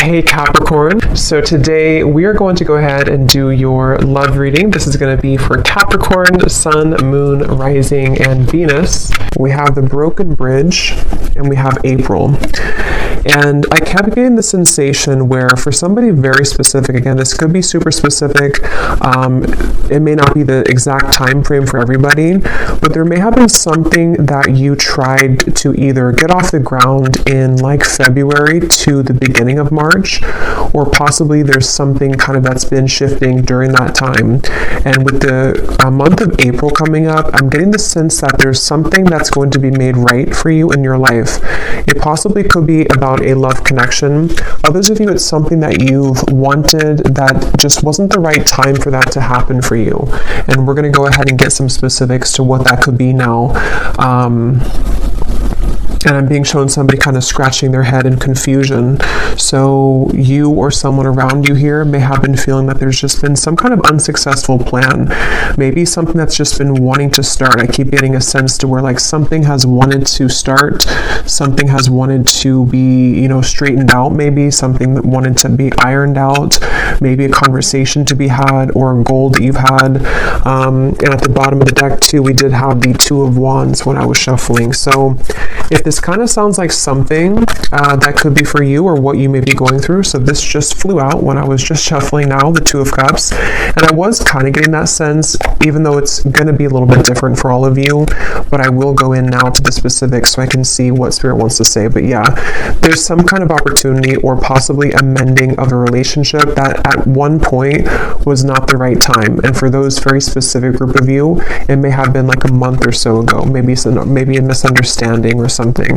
Hey Capricorn, so today we are going to go ahead and do your love reading. This is going to be for Capricorn, Sun, Moon, Rising, and Venus. We have the Broken Bridge and we have April. And I kept getting the sensation where for somebody very specific, again, this could be super specific, it may not be the exact time frame for everybody, but there may have been something that you tried to either get off the ground in like February to the beginning of March, or possibly there's something kind of that's been shifting during that time. And with the month of April coming up, I'm getting the sense that there's something that's going to be made right for you in your life. It possibly could be about a love connection. Others of you, it's something that you've wanted that just wasn't the right time for that to happen for you. And we're going to go ahead and get some specifics to what that could be now. And I'm being shown somebody kind of scratching their head in confusion. So you or someone around you here may have been feeling that there's just been some kind of unsuccessful plan. Maybe something that's just been wanting to start. I keep getting a sense to where like something has wanted to start, something has wanted to be, straightened out, maybe something that wanted to be ironed out, maybe a conversation to be had or a goal that you've had. And at the bottom of the deck too, we did have the Two of Wands when I was shuffling. So if this kind of sounds like something that could be for you or what you may be going through. So this just flew out when I was just shuffling now, the Two of Cups. And I was kind of getting that sense, even though it's going to be a little bit different for all of you, but I will go in now to the specifics so I can see what Spirit wants to say. But yeah, there's some kind of opportunity or possibly a mending of a relationship that at one point was not the right time. And for those very specific group of you, it may have been like a month or so ago, maybe a misunderstanding or something.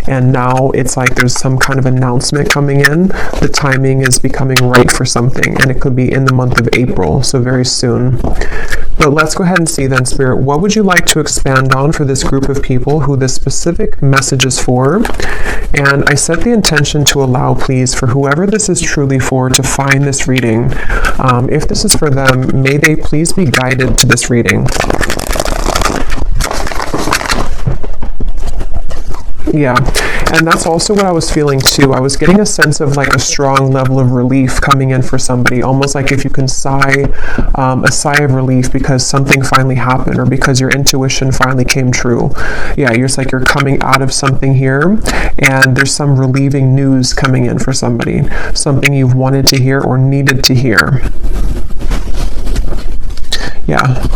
And now it's like there's some kind of announcement coming in. The timing is becoming right for something, and it could be in the month of April, so very soon. But let's go ahead and see then, Spirit, what would you like to expand on for this group of people who this specific message is for? And I set the intention to allow, please, for whoever this is truly for to find this reading. If this is for them, may they please be guided to this reading. Yeah, and that's also what I was feeling too. I was getting a sense of like a strong level of relief coming in for somebody, almost like if you can sigh a sigh of relief because something finally happened or because your intuition finally came true. Yeah, it's like you're coming out of something here and there's some relieving news coming in for somebody, something you've wanted to hear or needed to hear. Yeah.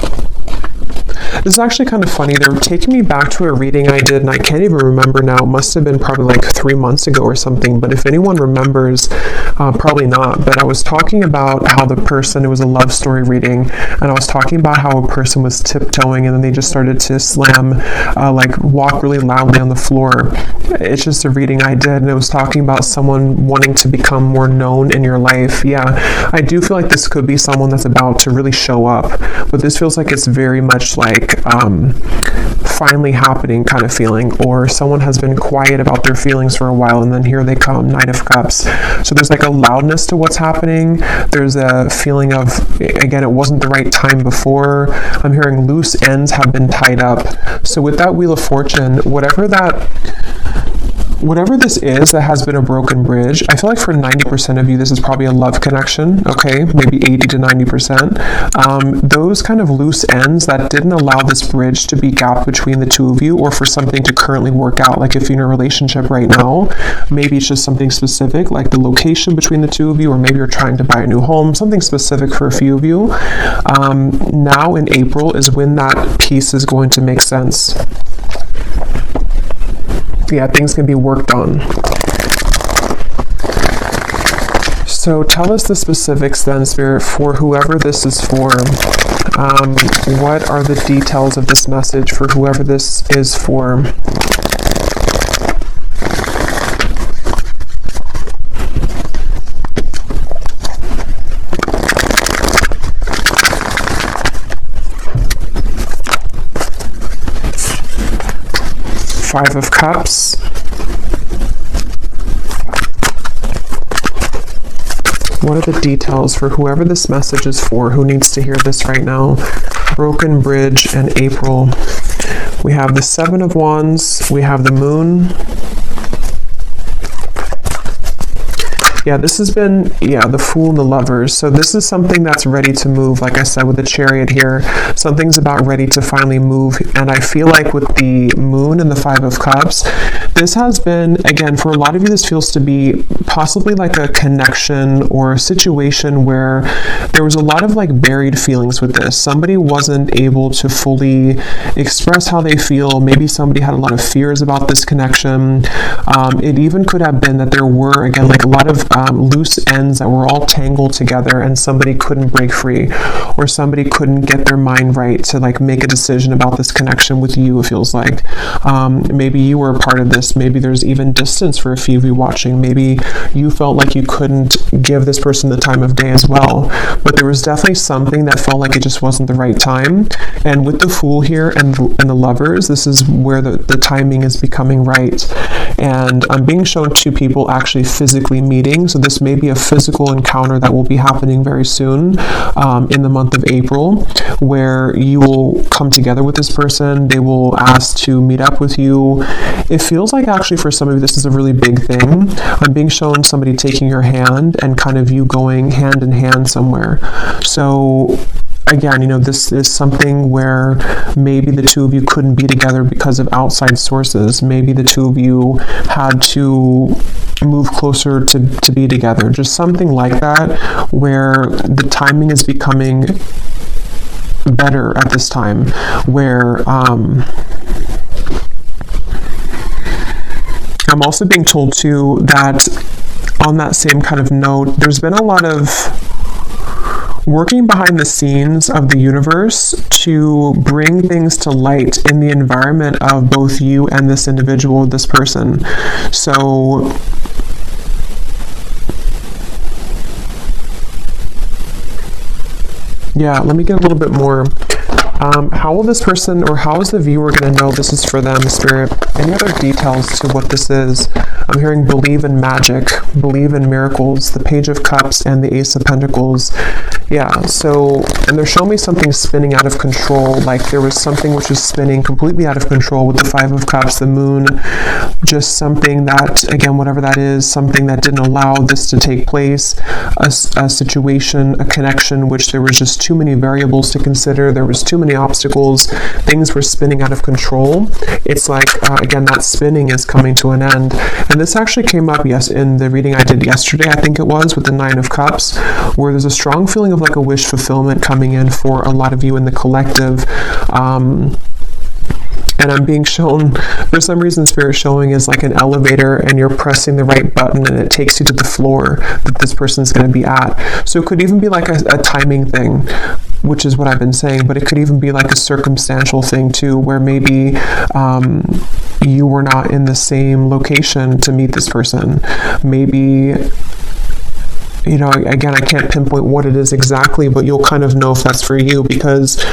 This is actually kind of funny. They're taking me back to a reading I did, and I can't even remember now. It must have been probably like 3 months ago or something, but if anyone remembers, probably not. But I was talking about how the person, it was a love story reading, and I was talking about how a person was tiptoeing, and then they just started to slam, walk really loudly on the floor. It's just a reading I did, and it was talking about someone wanting to become more known in your life. Yeah, I do feel like this could be someone that's about to really show up, but this feels like it's very much like finally happening kind of feeling, or someone has been quiet about their feelings for a while and then here they come, Knight of Cups. So there's like a loudness to what's happening. There's a feeling of, again, it wasn't the right time before. I'm hearing loose ends have been tied up. So with that Wheel of Fortune, whatever this is that has been a broken bridge, I feel like for 90% of you, this is probably a love connection, okay? Maybe 80 to 90%. Those kind of loose ends that didn't allow this bridge to be gapped between the two of you, or for something to currently work out, like if you're in a relationship right now, maybe it's just something specific, like the location between the two of you, or maybe you're trying to buy a new home, something specific for a few of you. Now in April is when that piece is going to make sense. Yeah, things can be worked on. So tell us the specifics then, Spirit, for whoever this is for. What are the details of this message for whoever this is for? Five of Cups. What are the details for whoever this message is for, who needs to hear this right now? Broken Bridge and April. We have the Seven of Wands. We have the Moon. Yeah, this has been, the Fool and the Lovers. So this is something that's ready to move. Like I said, with the Chariot here, something's about ready to finally move. And I feel like with the Moon and the Five of Cups, this has been, again, for a lot of you, this feels to be possibly like a connection or a situation where there was a lot of like buried feelings with this. Somebody wasn't able to fully express how they feel. Maybe somebody had a lot of fears about this connection. It even could have been that there were, again, like a lot of loose ends that were all tangled together and somebody couldn't break free, or somebody couldn't get their mind right to like make a decision about this connection with you, it feels like. Maybe you were a part of this. Maybe there's even distance for a few of you watching. Maybe you felt like you couldn't give this person the time of day as well. But there was definitely something that felt like it just wasn't the right time. And with the Fool here and the Lovers, this is where the timing is becoming right. And I'm being shown two people actually physically meeting. So this may be a physical encounter that will be happening very soon in the month of April, where you will come together with this person. They will ask to meet up with you. It feels like actually for some of you, this is a really big thing. I'm being shown somebody taking your hand and kind of you going hand in hand somewhere. So again, this is something where maybe the two of you couldn't be together because of outside sources. Maybe the two of you had to move closer to be together. Just something like that, where the timing is becoming better at this time, where I'm also being told too that on that same kind of note, there's been a lot of working behind the scenes of the universe to bring things to light in the environment of both you and this individual, this person. So yeah, let me get a little bit more. How will this person, or how is the viewer going to know this is for them, Spirit? Any other details to what this is? I'm hearing believe in magic, believe in miracles, the Page of Cups and the Ace of Pentacles. Yeah, so, and they're showing me something spinning out of control, like there was something which was spinning completely out of control with the Five of Cups, the Moon, just something that, again, whatever that is, something that didn't allow this to take place, a situation, a connection, which there was just too many variables to consider, there was too many obstacles, things were spinning out of control. It's like, again, that spinning is coming to an end. And this actually came up, yes, in the reading I did yesterday, I think it was, with the Nine of Cups, where there's a strong feeling of like a wish fulfillment coming in for a lot of you in the collective. And I'm being shown, for some reason, Spirit showing is like an elevator and you're pressing the right button and it takes you to the floor that this person's going to be at. So it could even be like a timing thing, which is what I've been saying, but it could even be like a circumstantial thing too, where maybe you were not in the same location to meet this person. Maybe, again, I can't pinpoint what it is exactly, but you'll kind of know if that's for you, because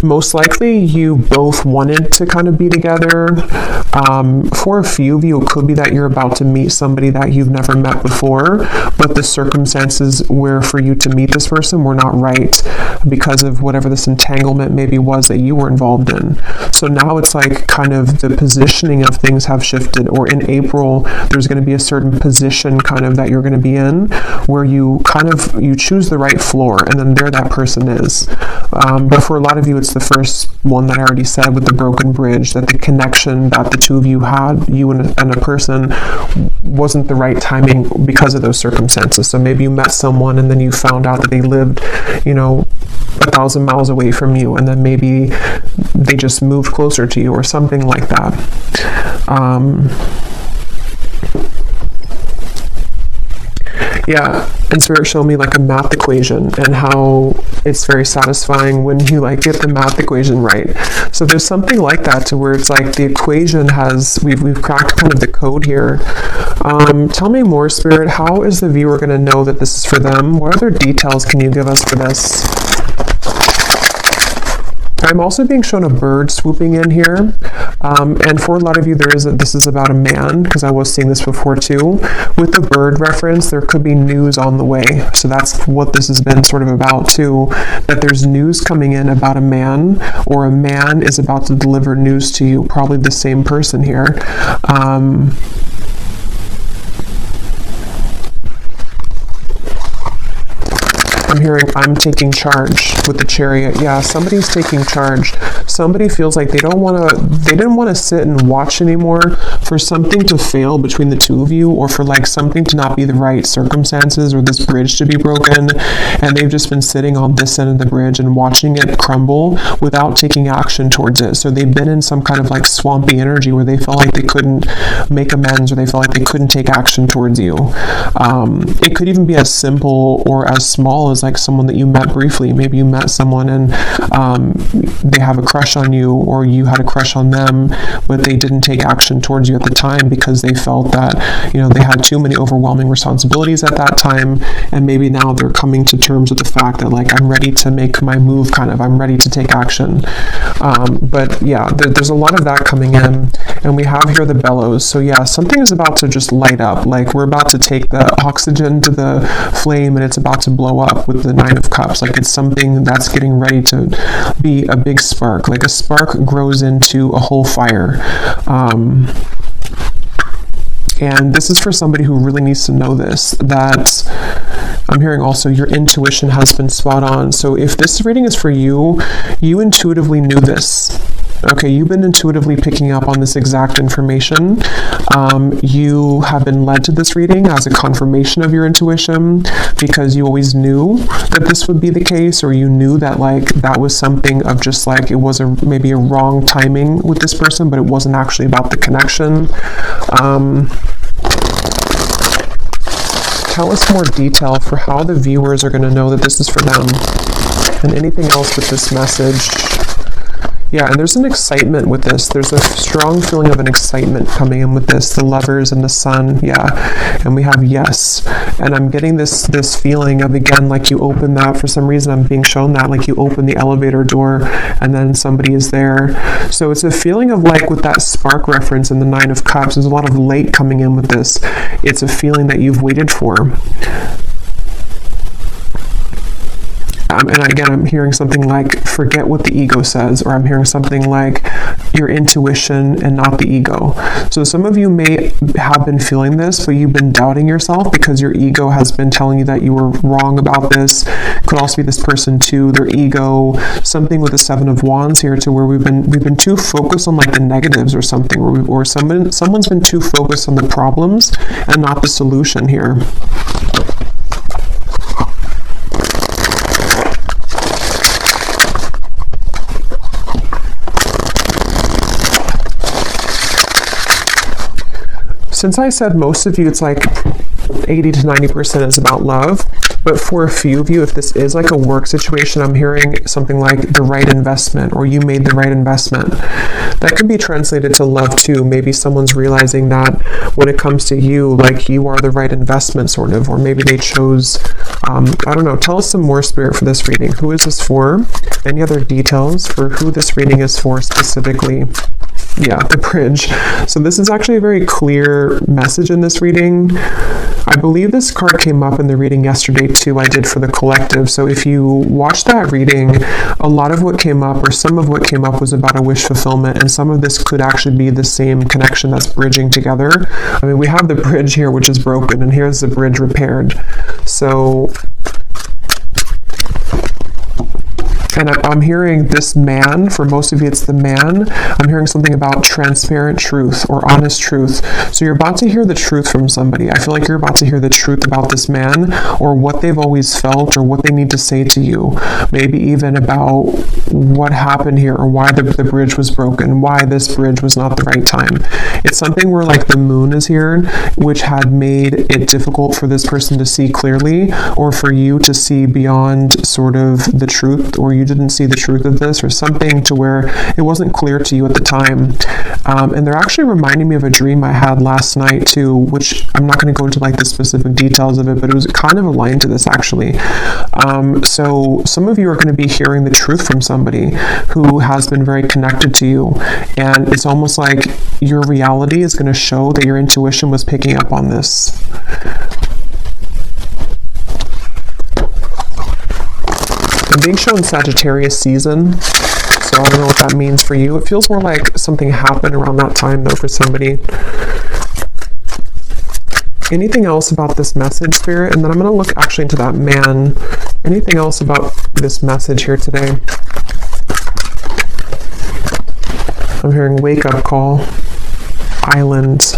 most likely you both wanted to kind of be together. For a few of you, it could be that you're about to meet somebody that you've never met before, but the circumstances where for you to meet this person were not right because of whatever this entanglement maybe was that you were involved in. So now it's like kind of the positioning of things have shifted, or in April, there's going to be a certain position kind of that you're going to be in where you choose the right floor, and then there that person is. But for a lot of you, it's the first one that I already said with the broken bridge, that the connection that the two of you had, you and a person, wasn't the right timing because of those circumstances. So maybe you met someone and then you found out that they lived, 1,000 miles away from you, and then maybe they just moved closer to you or something like that. Yeah, and Spirit showed me like a math equation and how it's very satisfying when you like get the math equation right. So there's something like that to where it's like the equation has, we've cracked kind of the code here. Tell me more, Spirit. How is the viewer going to know that this is for them? What other details can you give us for this? I'm also being shown a bird swooping in here. And for a lot of you, this is about a man, because I was seeing this before too. With the bird reference, there could be news on the way. So that's what this has been sort of about too, that there's news coming in about a man, or a man is about to deliver news to you, probably the same person here. I'm hearing I'm taking charge with the Chariot. Yeah, somebody's taking charge. Somebody feels like they didn't want to sit and watch anymore for something to fail between the two of you, or for like something to not be the right circumstances, or this bridge to be broken, and they've just been sitting on this end of the bridge and watching it crumble without taking action towards it. So they've been in some kind of like swampy energy where they felt like they couldn't make amends, or they felt like they couldn't take action towards you. It could even be as simple or as small as like someone that you met briefly. Maybe you met someone and they have a crush on you, or you had a crush on them, but they didn't take action towards you at the time because they felt that, you know, they had too many overwhelming responsibilities at that time, and maybe now they're coming to terms with the fact that like, I'm ready to make my move, kind of, I'm ready to take action. But yeah, there's a lot of that coming in, and we have here the bellows. So yeah, something is about to just light up. Like, we're about to take the oxygen to the flame, and it's about to blow up with the Nine of Cups. Like, it's something that's getting ready to be a big spark. Like, a spark grows into a whole fire. And this is for somebody who really needs to know this, that I'm hearing also your intuition has been spot on. So if this reading is for you, you intuitively knew this. Okay, you've been intuitively picking up on this exact information. You have been led to this reading as a confirmation of your intuition, because you always knew that this would be the case, or you knew that like that was something of just like, it was maybe a wrong timing with this person, but it wasn't actually about the connection. Tell us more detail for how the viewers are going to know that this is for them, and anything else with this message. Yeah, and there's an excitement with this. There's a strong feeling of an excitement coming in with this. The Lovers and the Sun, yeah. And we have yes. And I'm getting this feeling of, again, like you open that, for some reason I'm being shown that, like you open the elevator door and then somebody is there. So it's a feeling of like, with that spark reference in the Nine of Cups, there's a lot of light coming in with this. It's a feeling that you've waited for. And again, I'm hearing something like, forget what the ego says, or I'm hearing something like your intuition and not the ego. So some of you may have been feeling this, but you've been doubting yourself because your ego has been telling you that you were wrong about this. Could also be this person too, their ego, something with the Seven of Wands here, to where we've been too focused on like the negatives or something, or someone's been too focused on the problems and not the solution here. Since I said most of you, it's like 80 to 90% is about love, but for a few of you, if this is like a work situation, I'm hearing something like the right investment, or you made the right investment. That can be translated to love too. Maybe someone's realizing that when it comes to you, like you are the right investment, sort of, or maybe they chose, I don't know. Tell us some more, Spirit, for this reading. Who is this for? Any other details for who this reading is for specifically? Yeah, the bridge. So this is actually a very clear message in this reading. I believe this card came up in the reading yesterday too, I did for the collective. So if you watched that reading, a lot of what came up, or some of what came up, was about a wish fulfillment, and some of this could actually be the same connection that's bridging together. I mean, we have the bridge here, which is broken, and here's the bridge repaired. So, and I'm hearing this man, for most of you it's the man. I'm hearing something about transparent truth or honest truth. So you're about to hear the truth from somebody. I feel like you're about to hear the truth about this man, or what they've always felt, or what they need to say to you. Maybe even about what happened here, or why the bridge was broken, why this bridge was not the right time. It's something where like the moon is here, which had made it difficult for this person to see clearly, or for you to see beyond sort of the truth, or you didn't see the truth of this, or something to where it wasn't clear to you at the time. And they're actually reminding me of a dream I had last night too, which I'm not going to go into like the specific details of it, but it was kind of aligned to this actually. So some of you are going to be hearing the truth from somebody who has been very connected to you, and it's almost like your reality is going to show that your intuition was picking up on this. I'm being shown Sagittarius season, so I don't know what that means for you. It feels more like something happened around that time, though, for somebody. Anything else about this message, Spirit? And then I'm going to look actually into that man Anything else about this message here today? I'm hearing wake up call, island.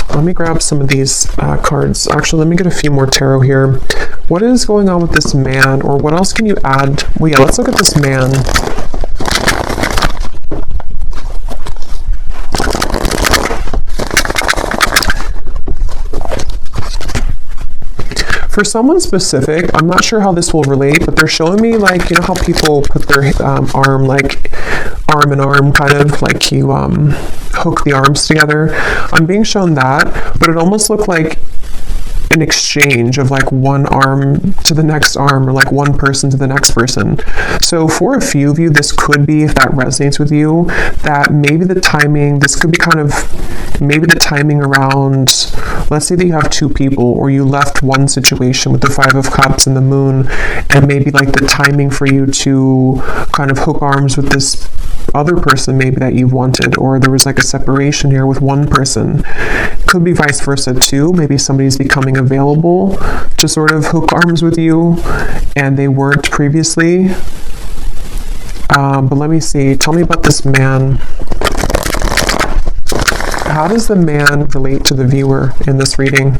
Let me grab some of these cards. Actually, let me get a few more tarot here. What is going on with this man, or what else can you add? Well, yeah, let's look at this man. For someone specific, I'm not sure how this will relate, but they're showing me, like, you know how people put their arm, like arm in arm, kind of like you hook the arms together. I'm being shown that, but it almost looked like an exchange of like one arm to the next arm, or like one person to the next person. So for a few of you, this could be, if that resonates with you, that maybe the timing, this could be kind of maybe the timing around, let's say that you have two people, or you left one situation with the Five of Cups and the Moon, and maybe like the timing for you to kind of hook arms with this other person maybe that you wanted, or there was like a separation here with one person. Could be vice versa too. Maybe somebody's becoming available to sort of hook arms with you and they weren't previously. But let me see. Tell me about this man. How does the man relate to the viewer in this reading?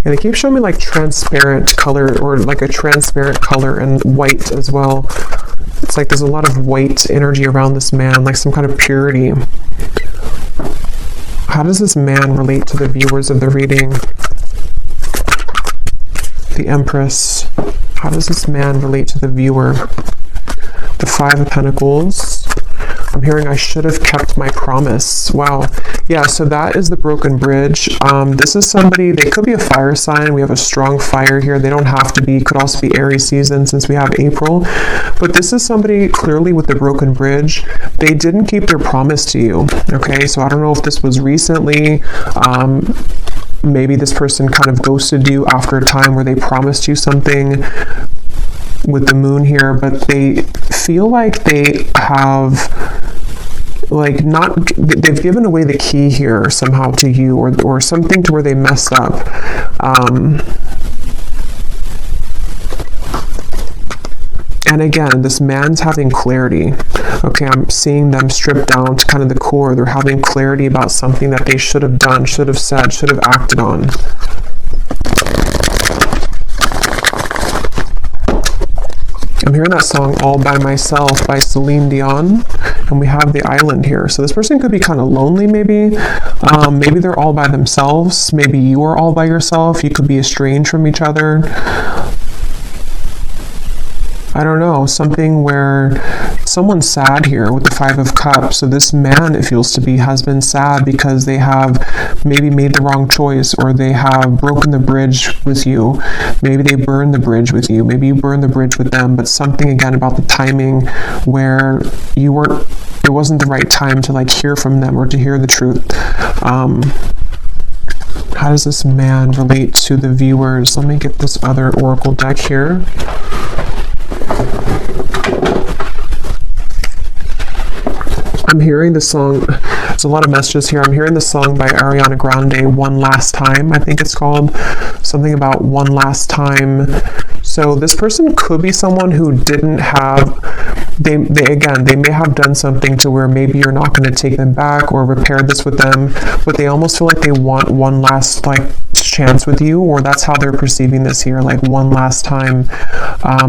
And they keep showing me like transparent color, or like a transparent color, and white as well. It's like there's a lot of white energy around this man, like some kind of purity. How does this man relate to the viewers of the reading? The Empress. How does this man relate to the viewer? The Five of Pentacles. I'm hearing I should have kept my promise. Wow. Yeah, so that is the broken bridge. This is somebody, they could be a fire sign. We have a strong fire here. They don't have to be, could also be Aries season since we have April. But this is somebody clearly with the broken bridge. They didn't keep their promise to you. Okay, so I don't know if this was recently. Maybe this person kind of ghosted you after a time where they promised you something with the Moon here, but they feel like they have like they've given away the key here somehow to you, or something to where they messed up. And again, this man's having clarity. Okay, I'm seeing them stripped down to kind of the core. They're having clarity about something that they should have done, should have said, should have acted on. I'm hearing that song All By Myself by Celine Dion, and we have the island here. So this person could be kind of lonely maybe. Maybe they're all by themselves. Maybe you are all by yourself. You could be estranged from each other. I don't know, something where someone's sad here with the Five of Cups. So this man, it feels to be, has been sad because they have maybe made the wrong choice, or they have broken the bridge with you. Maybe they burned the bridge with you. Maybe you burned the bridge with them, but something again about the timing where you weren't, it wasn't the right time to like hear from them or to hear the truth. How does this man relate to the viewers? Let me get this other oracle deck here. I'm hearing the song, there's a lot of messages here. I'm hearing the song by Ariana Grande, One Last Time, I think it's called. Something about one last time. So this person could be someone who didn't have, they may have done something to where maybe you're not going to take them back or repair this with them, but they almost feel like they want one last like chance with you, or that's how they're perceiving this here, like one last time.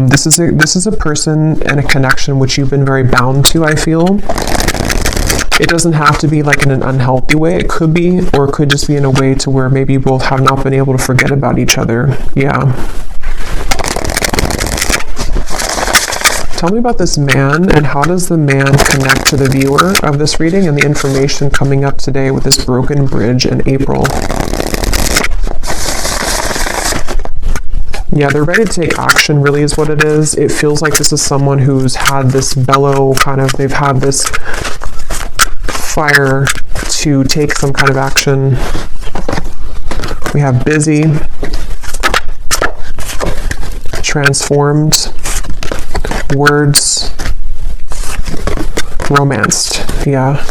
This is a person and a connection which you've been very bound to, I feel. It doesn't have to be like in an unhealthy way. It could be, or it could just be in a way to where maybe you both have not been able to forget about each other. Yeah. Tell me about this man, and how does the man connect to the viewer of this reading and the information coming up today with this broken bridge in April? Yeah, they're ready to take action, really is what it is. It feels like this is someone who's had this bellow kind of, they've had this fire to take some kind of action. We have busy, transformed, words, romanced. Yeah.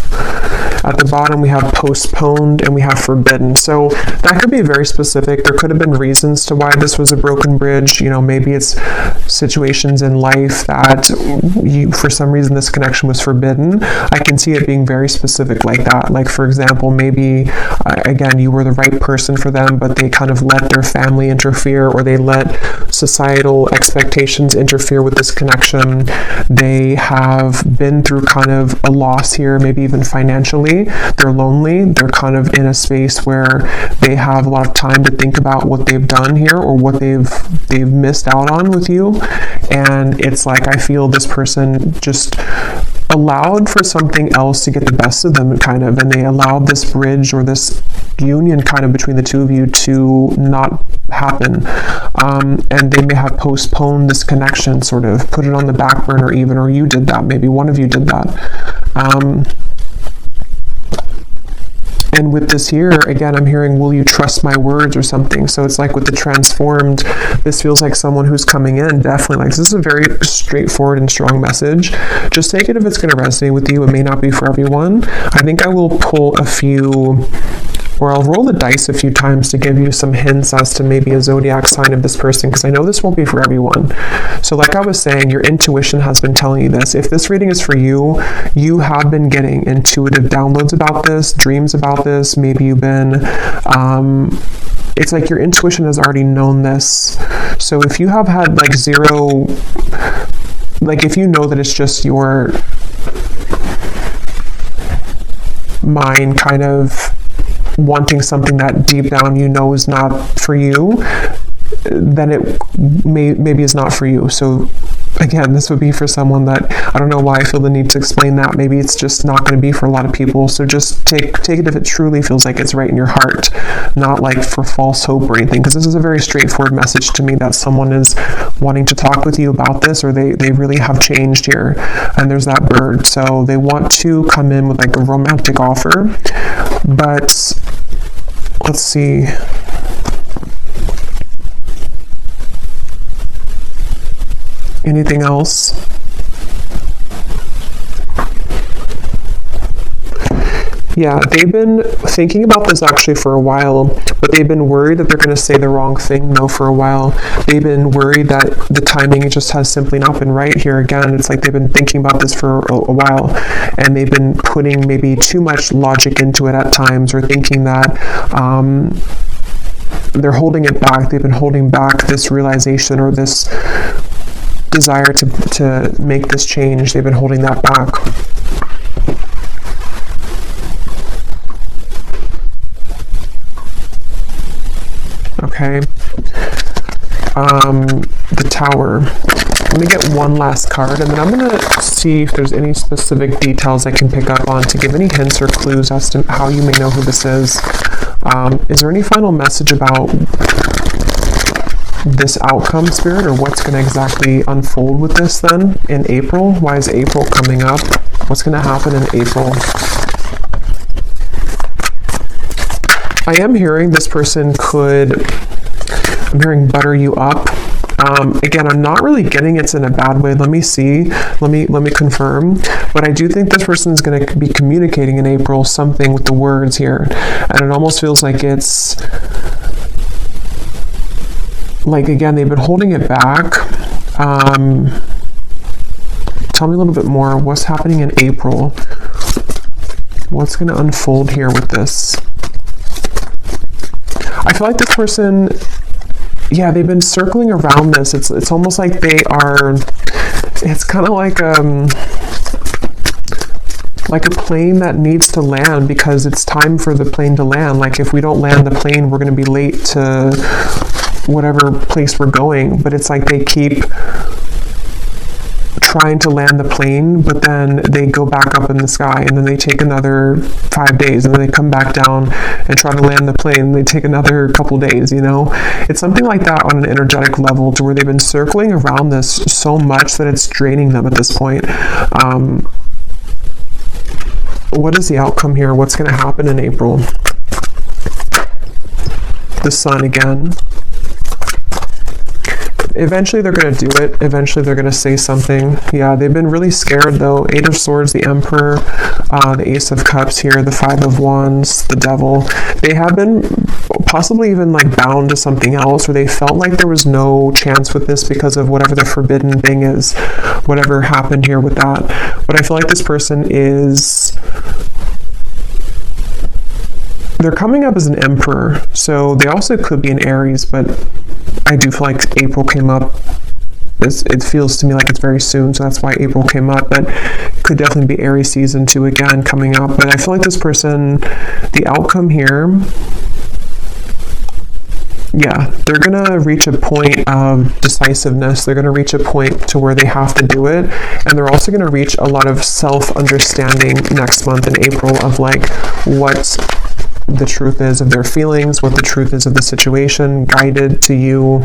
At the bottom, we have postponed and we have forbidden. So that could be very specific. There could have been reasons to why this was a broken bridge. You know, maybe it's situations in life that for some reason this connection was forbidden. I can see it being very specific like that. Like, for example, maybe, again, you were the right person for them, but they kind of let their family interfere, or they let societal expectations interfere with this connection. They have been through kind of a loss here, maybe even financially. They're lonely. They're kind of in a space where they have a lot of time to think about what they've done here or what they've missed out on with you. And it's like, I feel this person just allowed for something else to get the best of them, kind of, and they allowed this bridge or this union kind of between the two of you to not happen. And they may have postponed this connection, sort of put it on the back burner even, or you did that, maybe one of you did that. And with this here, again, I'm hearing, will you trust my words or something? So it's like with the transformed, this feels like someone who's coming in, definitely like, this is a very straightforward and strong message. Just take it if it's going to resonate with you. It may not be for everyone. I think I will pull a few, or I'll roll the dice a few times to give you some hints as to maybe a zodiac sign of this person, because I know this won't be for everyone. So like I was saying, your intuition has been telling you this. If this reading is for you, you have been getting intuitive downloads about this, dreams about this. Maybe you've been, it's like your intuition has already known this. So if you have had like zero, like if you know that it's just your mind kind of wanting something that deep down you know is not for you, then it maybe is not for you. So again, this would be for someone that, I don't know why I feel the need to explain that. Maybe it's just not going to be for a lot of people. So just take it if it truly feels like it's right in your heart, not like for false hope or anything, because this is a very straightforward message to me that someone is wanting to talk with you about this, or they really have changed here. And there's that bird. So they want to come in with like a romantic offer. But let's see. Anything else? Yeah, they've been thinking about this actually for a while, but they've been worried that they're going to say the wrong thing though for a while. They've been worried that the timing just has simply not been right here. Again, it's like they've been thinking about this for a while, and they've been putting maybe too much logic into it at times, or thinking that they're holding it back. They've been holding back this realization or this desire to make this change. They've been holding that back. Okay. The Tower. Let me get one last card, and then I'm going to see if there's any specific details I can pick up on to give any hints or clues as to how you may know who this is. Is there any final message about this outcome, Spirit, or what's going to exactly unfold with this then in April? Why is April coming up? What's going to happen in April? I am hearing this person I'm hearing butter you up. Again, I'm not really getting it's in a bad way. Let me see. Let me confirm. But I do think this person is going to be communicating in April something with the words here. And it almost feels like it's like, again, they've been holding it back. Tell me a little bit more. What's happening in April? What's going to unfold here with this? I feel like this person, yeah, they've been circling around this. It's almost like they are, it's kind of like a plane that needs to land because it's time for the plane to land. Like if we don't land the plane, we're going to be late to whatever place we're going. But it's like they keep trying to land the plane, but then they go back up in the sky, and then they take another 5 days, and then they come back down and try to land the plane, and they take another couple days, you know? It's something like that on an energetic level, to where they've been circling around this so much that it's draining them at this point. What is the outcome here? What's going to happen in April? The Sun again. Eventually they're going to do it. Eventually they're going to say something. Yeah, they've been really scared though. 8 of Swords, the Emperor. the Ace of Cups here, the Five of Wands, the Devil. They have been possibly even like bound to something else, or they felt like there was no chance with this because of whatever the forbidden thing is, whatever happened here with that. But I feel like this person they're coming up as an Emperor, so they also could be an Aries, but I do feel like April came up. It feels to me like it's very soon, so that's why April came up, but could definitely be Aries season 2 again coming up. But I feel like this person, the outcome here, yeah, they're going to reach a point of decisiveness. They're going to reach a point to where they have to do it. And they're also going to reach a lot of self-understanding next month in April of like what the truth is of their feelings, what the truth is of the situation, guided to you.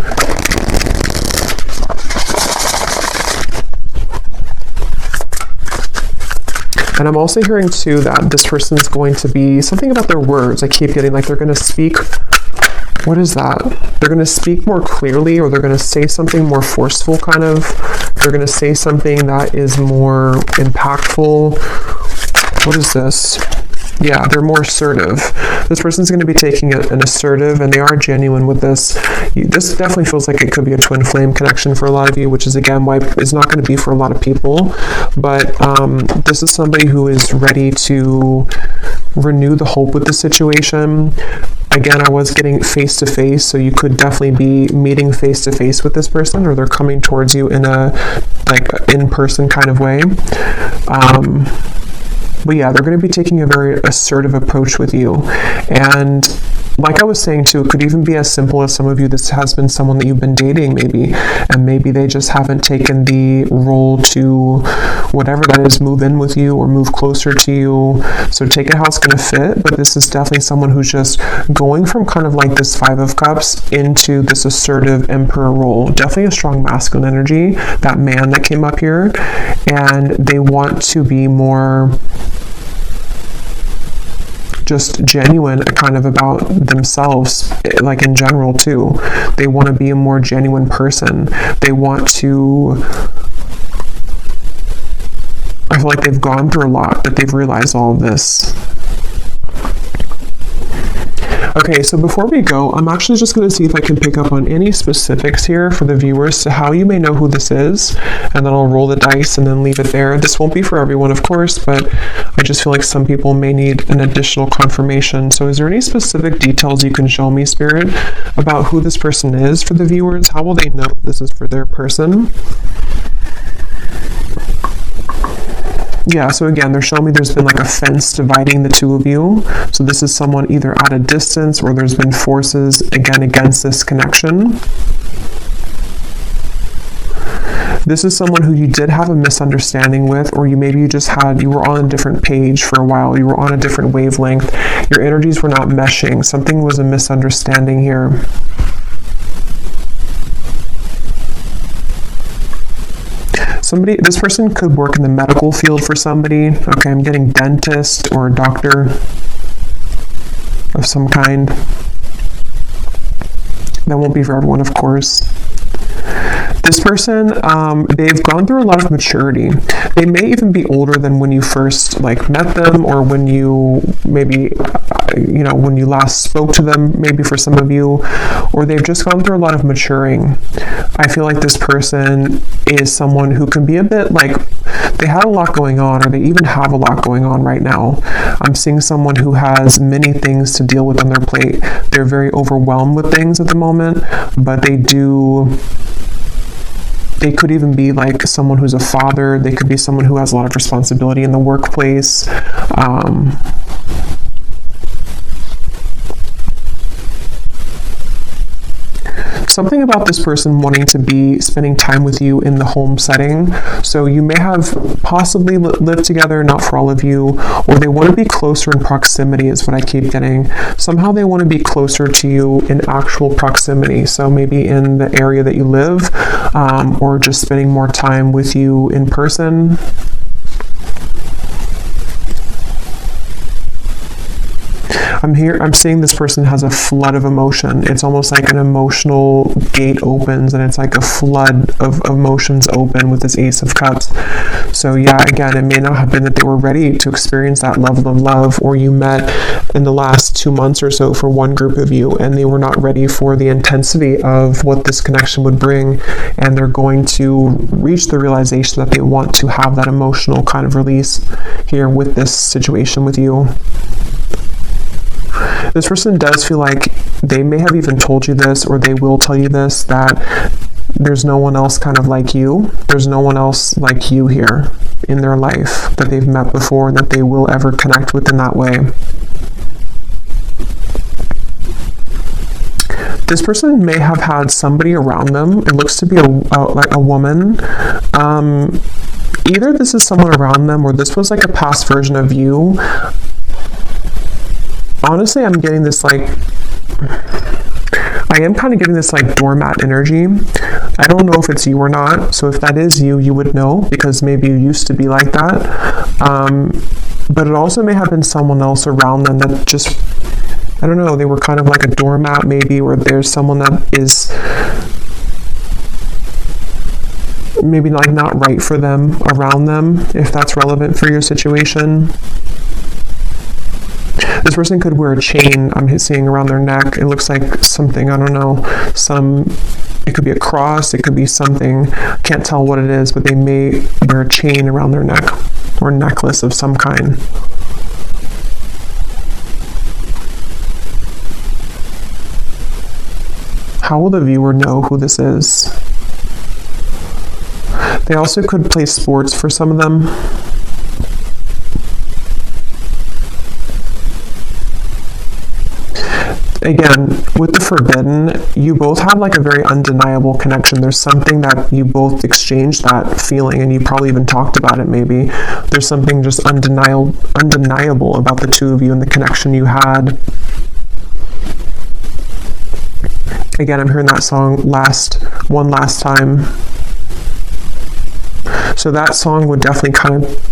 And I'm also hearing too that this person's going to be something about their words. I keep getting like they're going to speak. What is that? They're going to speak more clearly, or they're going to say something more forceful, kind of. They're going to say something that is more impactful. What is this? Yeah, they're more assertive. This person's going to be taking an assertive, and they are genuine with this. This definitely feels like it could be a twin flame connection for a lot of you, which is again why it's not going to be for a lot of people. But this is somebody who is ready to renew the hope with the situation. Again, I was getting face-to-face, so you could definitely be meeting face-to-face with this person, or they're coming towards you in a like in-person kind of way. But yeah, they're going to be taking a very assertive approach with you. And like I was saying too, it could even be as simple as some of you, this has been someone that you've been dating maybe, and maybe they just haven't taken the role to, whatever that is, move in with you or move closer to you. So take it how it's going to fit, but this is definitely someone who's just going from kind of like this Five of Cups into this assertive Emperor role. Definitely a strong masculine energy, that man that came up here, and they want to be more just genuine kind of about themselves, like in general too. They want to be a more genuine person. They want to, I feel like they've gone through a lot, but they've realized all of this. Okay, so before we go, I'm actually just going to see if I can pick up on any specifics here for the viewers to how you may know who this is, and then I'll roll the dice and then leave it there. This won't be for everyone, of course, but I just feel like some people may need an additional confirmation. So is there any specific details you can show me, Spirit, about who this person is for the viewers? How will they know this is for their person? Yeah, so again, they're showing me there's been like a fence dividing the two of you. So this is someone either at a distance, or there's been forces, again, against this connection. This is someone who you did have a misunderstanding with, or you were on a different page for a while. You were on a different wavelength. Your energies were not meshing. Something was a misunderstanding here. This person could work in the medical field for somebody. Okay, I'm getting dentist or doctor of some kind. That won't be for everyone, of course. This person, they've gone through a lot of maturity. They may even be older than when you first met them, or when you maybe, when you last spoke to them, maybe for some of you, or they've just gone through a lot of maturing. I feel like this person is someone who can be a bit they had a lot going on, or they even have a lot going on right now. I'm seeing someone who has many things to deal with on their plate. They're very overwhelmed with things at the moment, but they could even be like someone who's a father. They could be someone who has a lot of responsibility in the workplace. Something about this person wanting to be spending time with you in the home setting. So you may have possibly lived together, not for all of you, or they want to be closer in proximity is what I keep getting. Somehow they want to be closer to you in actual proximity. So maybe in the area that you live, or just spending more time with you in person. I'm seeing this person has a flood of emotion. It's almost like an emotional gate opens, and it's like a flood of emotions open with this Ace of Cups. So yeah, again, it may not have been that they were ready to experience that level of love, or you met in the last 2 months or so for one group of you, and they were not ready for the intensity of what this connection would bring, and they're going to reach the realization that they want to have that emotional kind of release here with this situation with you. This person does feel like they may have even told you this, or they will tell you this, that there's no one else kind of like you. There's no one else like you here in their life that they've met before, and that they will ever connect with in that way. This person may have had somebody around them. It looks to be like a woman. Either this is someone around them, or this was like a past version of you. Honestly, I'm getting this like, I am kind of getting this like doormat energy. I don't know if it's you or not. So if that is you, you would know, because maybe you used to be like that. But it also may have been someone else around them that just, I don't know, they were kind of like a doormat maybe, or there's someone that is maybe like not right for them around them, if that's relevant for your situation. This person could wear a chain, I'm seeing, around their neck. It looks like something, I don't know, it could be a cross, it could be something, can't tell what it is, but they may wear a chain around their neck, or necklace of some kind. How will the viewer know who this is? They also could play sports for some of them. Again, with the Forbidden, you both have like a very undeniable connection. There's something that you both exchanged that feeling, and you probably even talked about it maybe. There's something just undeniable about the two of you and the connection you had. Again, I'm hearing that song one last time. So that song would definitely kind of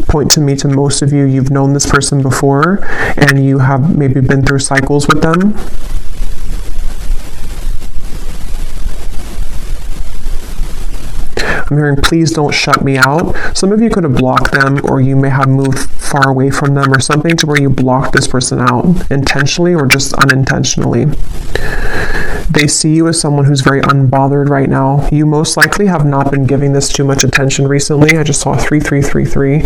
point to me to most of you. You've known this person before, and you have maybe been through cycles with them. I'm hearing, please don't shut me out. Some of you could have blocked them, or you may have moved far away from them, or something to where you blocked this person out intentionally or just unintentionally. They see you as someone who's very unbothered right now. You most likely have not been giving this too much attention recently. I just saw 3333.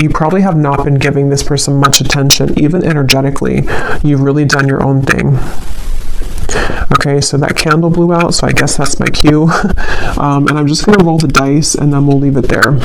You probably have not been giving this person much attention, even energetically. You've really done your own thing. Okay, so that candle blew out, so I guess that's my cue. And I'm just going to roll the dice, and then we'll leave it there.